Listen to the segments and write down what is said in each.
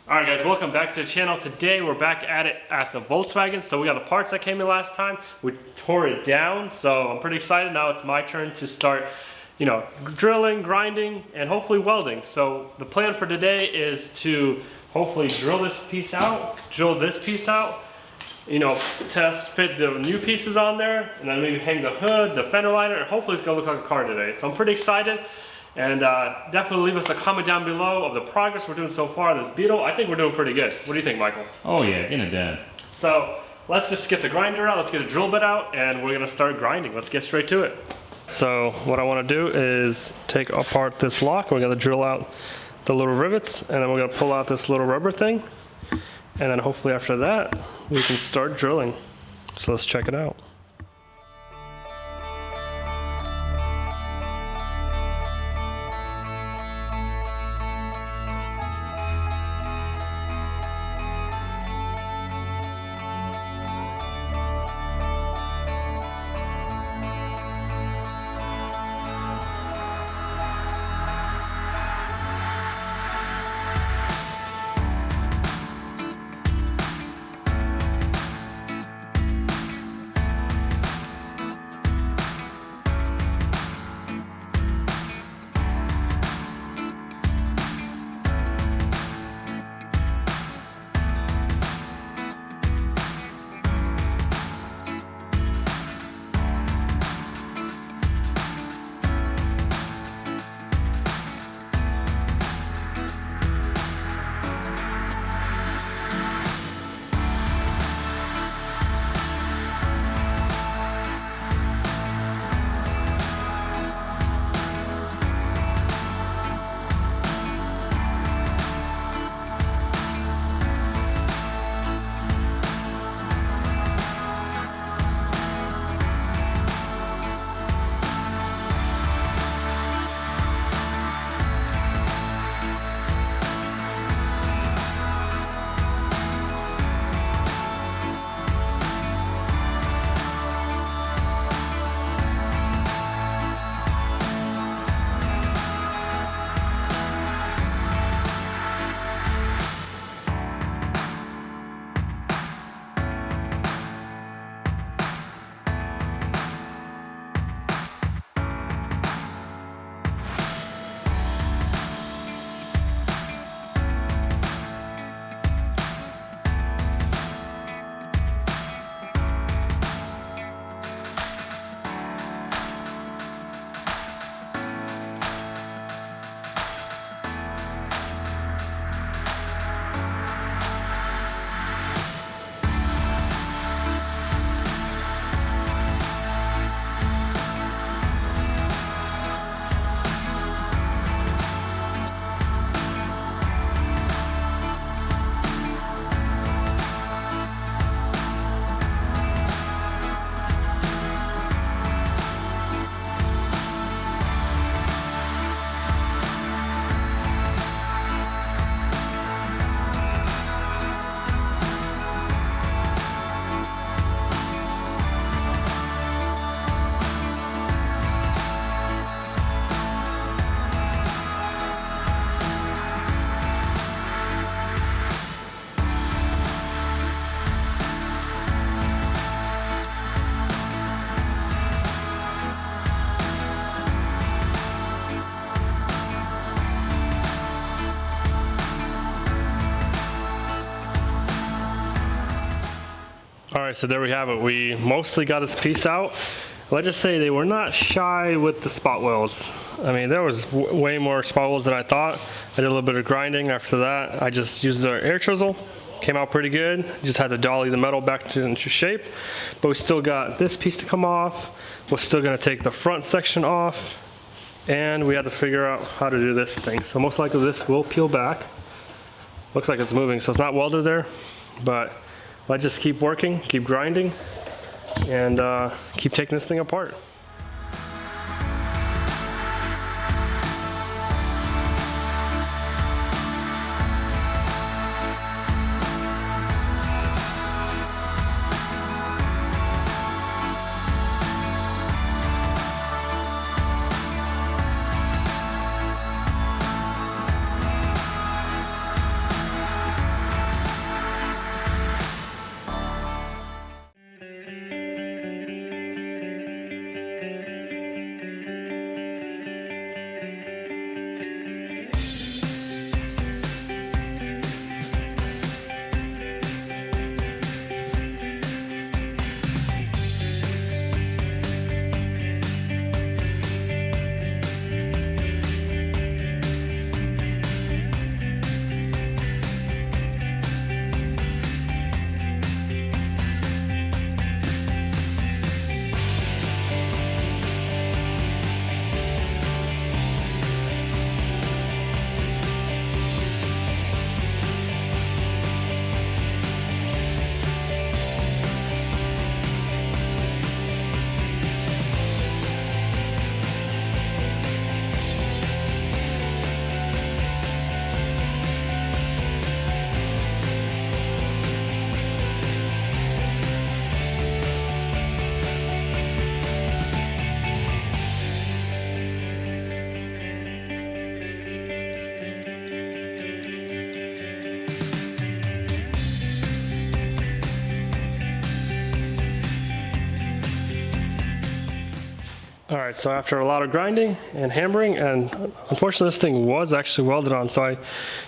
Alright guys, welcome back to the channel. Today we're back at it at the Volkswagen. So we got the parts that came in last time. We tore it down, so I'm pretty excited. Now it's my turn to start, drilling, grinding, and hopefully welding. So the plan for today is to hopefully drill this piece out, drill this piece out, fit the new pieces on there, and then maybe hang the hood, the fender liner, and hopefully it's gonna look like a car today. So I'm pretty excited. And definitely leave us a comment down below of the progress we're doing so far on this Beetle. I think we're doing pretty good. What do you think, Michael? Oh yeah, in a den. So let's just get the grinder out, let's get a drill bit out, and we're gonna start grinding. Let's get straight to it. So what I wanna do is take apart this lock. We're gonna drill out the little rivets, and then we're gonna pull out this little rubber thing. And then hopefully after that, we can start drilling. So let's check it out. Alright, so there we have it. We mostly got this piece out. Let's just say they were not shy with the spot welds. I mean, there was way more spot welds than I thought. I did a little bit of grinding. After that, I just used the air chisel. Came out pretty good. Just had to dolly the metal back into shape. But we still got this piece to come off. We're still gonna take the front section off. And we had to figure out how to do this thing. So most likely this will peel back. Looks like it's moving, so it's not welded there. But let's just keep working, keep grinding, and keep taking this thing apart. All right, so after a lot of grinding and hammering, and unfortunately this thing was actually welded on, so I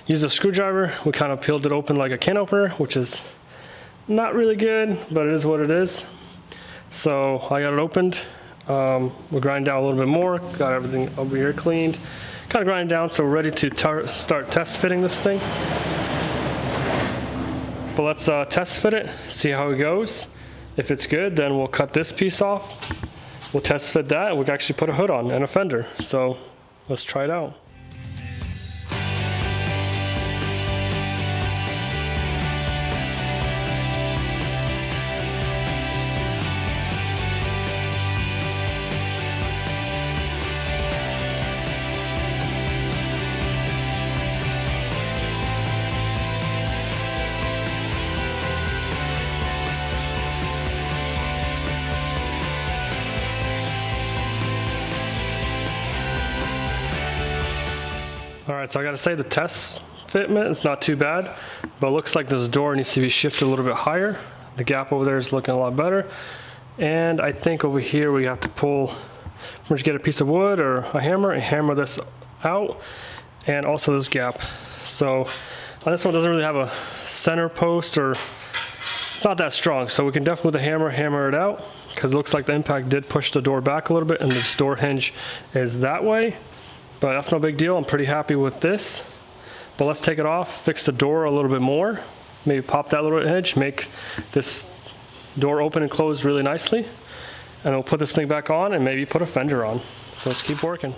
used a screwdriver. We kind of peeled it open like a can opener, which is not really good, but it is what it is. So I got it opened. We'll grind down a little bit more, got everything over here cleaned. Kind of grind down, so we're ready to start test fitting this thing. But let's test fit it, see how it goes. If it's good, then we'll cut this piece off. We'll test fit that, and we can actually put a hood on and a fender. So let's try it out. All right, so I gotta say the test fitment is not too bad, but it looks like this door needs to be shifted a little bit higher. The gap over there is looking a lot better. And I think over here we have to pull, get a piece of wood or a hammer and hammer this out, and also this gap. So this one doesn't really have a center post, or it's not that strong. So we can definitely with the hammer it out, because it looks like the impact did push the door back a little bit and the door hinge is that way. But that's no big deal. I'm pretty happy with this. But let's take it off, fix the door a little bit more, maybe pop that little edge, make this door open and close really nicely. And we'll put this thing back on and maybe put a fender on. So let's keep working.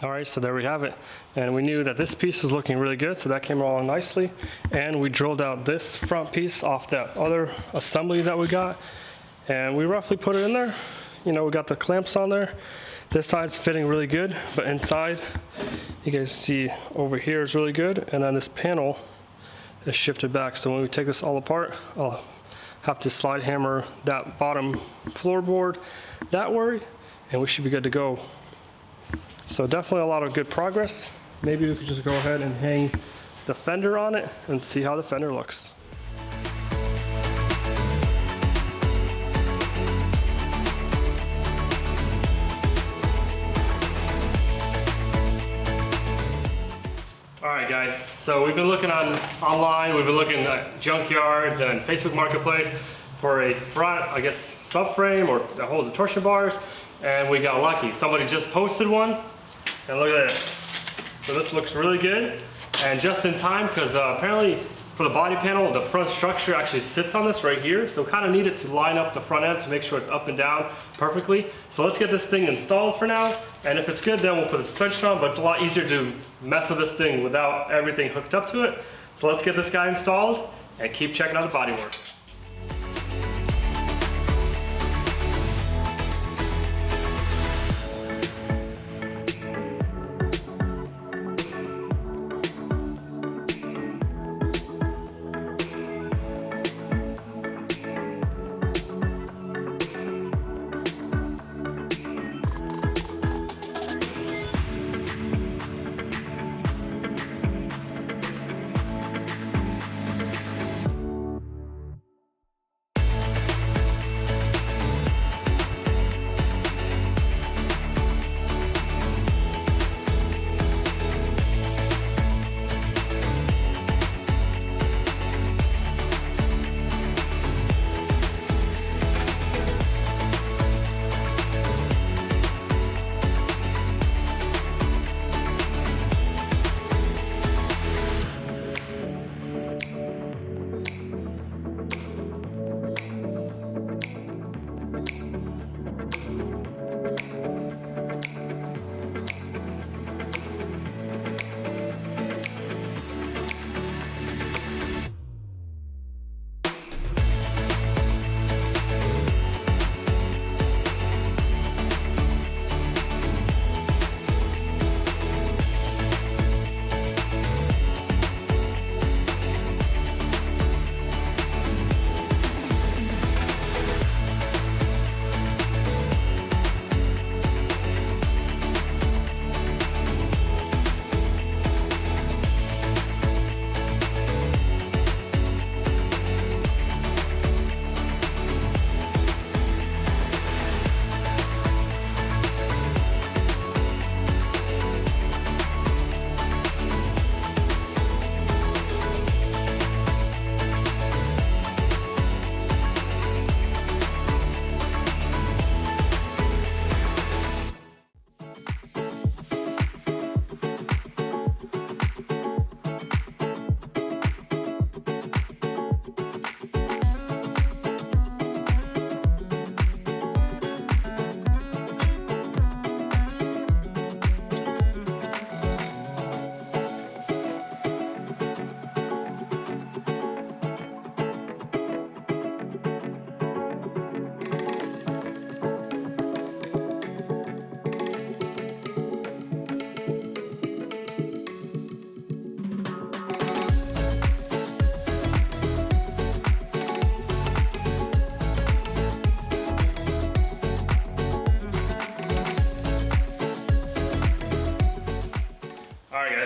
All right, so there we have it. And we knew that this piece was looking really good, so that came along nicely. And we drilled out this front piece off that other assembly that we got. And we roughly put it in there. You know, we got the clamps on there. This side's fitting really good, but inside, you guys see over here is really good. And then this panel is shifted back. So when we take this all apart, I'll have to slide hammer that bottom floorboard that way, and we should be good to go. So definitely a lot of good progress. Maybe we could just go ahead and hang the fender on it and see how the fender looks. Alright guys, so we've been looking online, we've been looking at junkyards and Facebook Marketplace for a front, I guess, subframe or that holds the torsion bars, and we got lucky. Somebody just posted one, and look at this. So this looks really good, and just in time, because apparently for the body panel, the front structure actually sits on this right here, so kind of need it to line up the front end to make sure it's up and down perfectly. So let's get this thing installed for now, and if it's good, then we'll put the suspension on, but it's a lot easier to mess with this thing without everything hooked up to it. So let's get this guy installed and keep checking out the bodywork.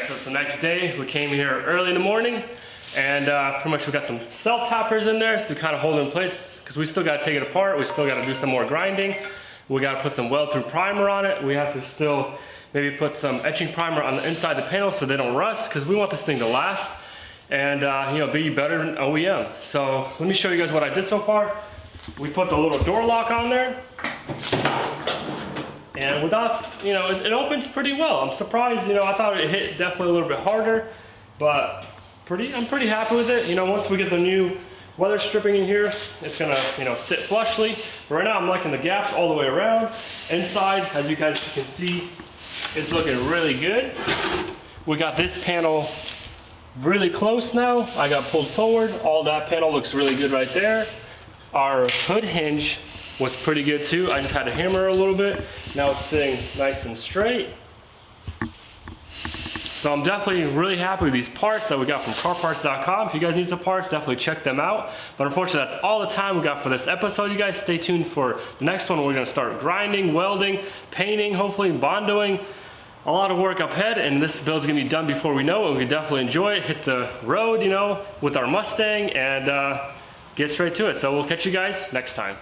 So it's the next day. We came here early in the morning, and pretty much we got some self-tappers in there to kind of hold it in place, because we still got to take it apart. We still got to do some more grinding. We got to put some weld-through primer on it. We have to still maybe put some etching primer on the inside of the panel so they don't rust, because we want this thing to last and you know, be better than OEM. So let me show you guys what I did so far. We put the little door lock on there, and without, you know, it opens pretty well. I'm surprised, you know, I thought it hit definitely a little bit harder, but I'm pretty happy with it. You know, once we get the new weather stripping in here, it's gonna, you know, sit flushly. But right now I'm liking the gaps all the way around. Inside, as you guys can see, it's looking really good. We got this panel really close now. I got pulled forward. All that panel looks really good right there. Our hood hinge was pretty good too. I just had to hammer a little bit. Now it's sitting nice and straight. So I'm definitely really happy with these parts that we got from carparts.com. If you guys need some parts, definitely check them out. But unfortunately, that's all the time we got for this episode. You guys stay tuned for the next one. We're gonna start grinding, welding, painting, hopefully bondoing. A lot of work up ahead, and this build's gonna be done before we know it. We can definitely enjoy it, hit the road, you know, with our Mustang, and get straight to it. So we'll catch you guys next time.